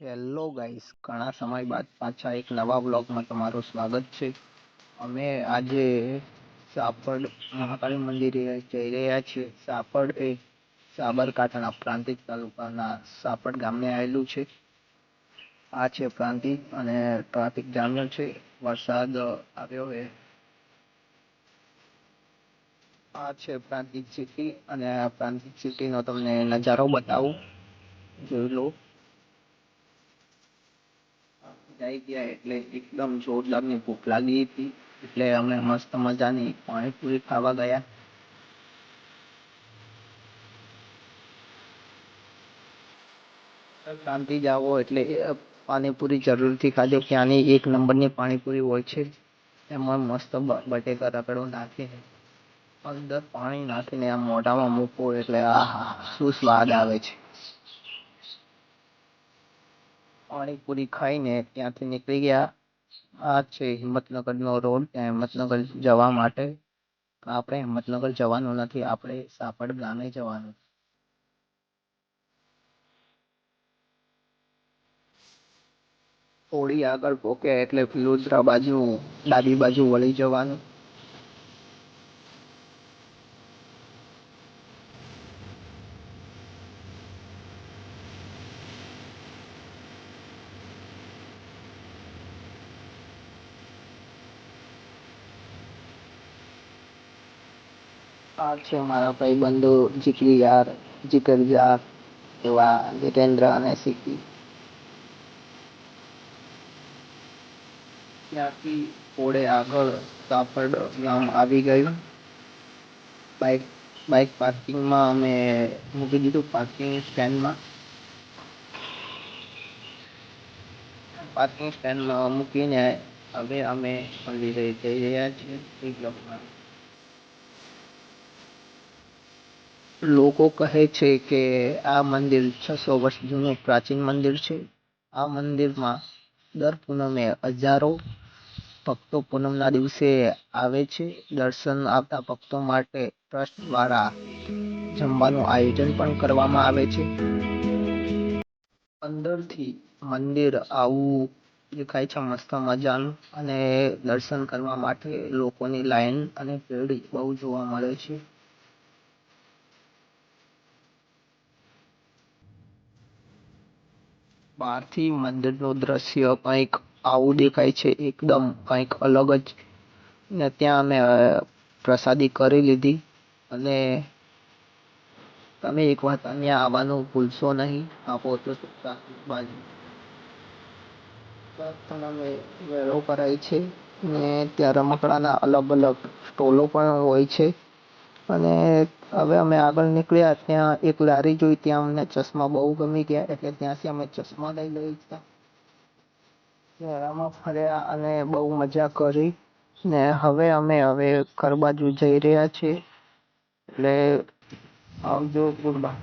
Hello guys, ઘણા સમય બાદ પાછા એક નવા વ્લોગમાં તમારું સ્વાગત છે. અમે આજે સાપડ મહાકાળી મંદિરે જઈ રહ્યા છીએ. સાપડ એ સાબરકાંઠાના પ્રાંતિજ તાલુકાના સાપડ ગામે આવેલું છે. આ છે પ્રાંતિજ અને ટ્રાફિક જામ્યો છે. વરસાદ આવ્યો છે. આ છે પ્રાંતિજ સિટી અને આ પ્રાંતિજ સિટીનો તમને નજારો બતાવું. જોઈ લો. જઈ ગયા એટલે એકદમ જોરદારની ભૂખ લાગી હતી, એટલે અમે મસ્ત મજાની પાણીપુરી ખાવા ગયા. શાંતિ જાવો એટલે પાણીપુરી જરૂરથી ખાજો. ત્યાંની એક નંબરની પાણીપુરી હોય છે. એમાં મસ્ત બટેકા રગડો નાખીને અંદર પાણી નાખીને આમ મોઢામાં મૂકો એટલે આહા શું સ્વાદ આવે છે. પાણીપુરી ખાઈને ત્યાંથી નીકળી ગયા. આ છે હિંમતનગરનો રોડ. ત્યાં હિંમતનગર જવા માટે આપણે હિંમતનગર જવાનું નથી, આપણે સાપડ ગામે જવાનું. થોડી આગળ પોકે એટલે ફિરોઝરા બાજુ ડાબી બાજુ વળી જવાનું. આ છે મારા ભાઈબંધો જીગરજાર એવા જીતેન્દ્ર અને સિક્કી. ત્યાંથી થોડે આગળ સાપડ ગામ આવી ગયું. બાઇક બાઇક પાર્કિંગમાં અમે મૂકી દીધું, પાર્કિંગ સ્ટેન્ડમાં. પાર્કિંગ સ્ટેન્ડમાં મૂકીને હવે અમે મંદિરે જઈ રહ્યા છીએ. લોકો કહે છે કે આ મંદિર 600 વર્ષ જૂનું પ્રાચીન મંદિર છે. આ મંદિરમાં દર પૂનમે હજારો ભક્તો પૂનમના દિવસે આવે છે. દર્શન આવતા ભક્તો માટે ટ્રસ્ટ દ્વારા જમવાનું આયોજન પણ કરવામાં આવે છે. અંદરથી મંદિર આવું દેખાય છે મસ્ત મજાનું, અને દર્શન કરવા માટે લોકોની લાઈન અને ભીડ બહુ જોવા મળે છે. બહારથી મંદિરનું દ્રશ્ય કંઈક આવું દેખાય છે, એકદમ કંઈક અલગ જ. ને ત્યાં અમે પ્રસાદી કરી લીધી. અને તમે એક વાત અહીંયા આવવાનું ભૂલશો નહીં. આપો તો બાજુ વેળો કરાય છે ને ત્યાં રમકડાના અલગ અલગ સ્ટોલો પણ હોય છે. અને હવે અમે આગળ નીકળ્યા ત્યાં એક લારી જોઈ, ત્યાં અમને ચશ્મા બહુ ગમી ગયા એટલે ત્યાંથી અમે ચશ્મા લઈ લીધા. મેળામાં ફર્યા અને બહુ મજા કરી. ને હવે ઘર બાજુ જઈ રહ્યા છીએ. એટલે આવજો ગુડબાય.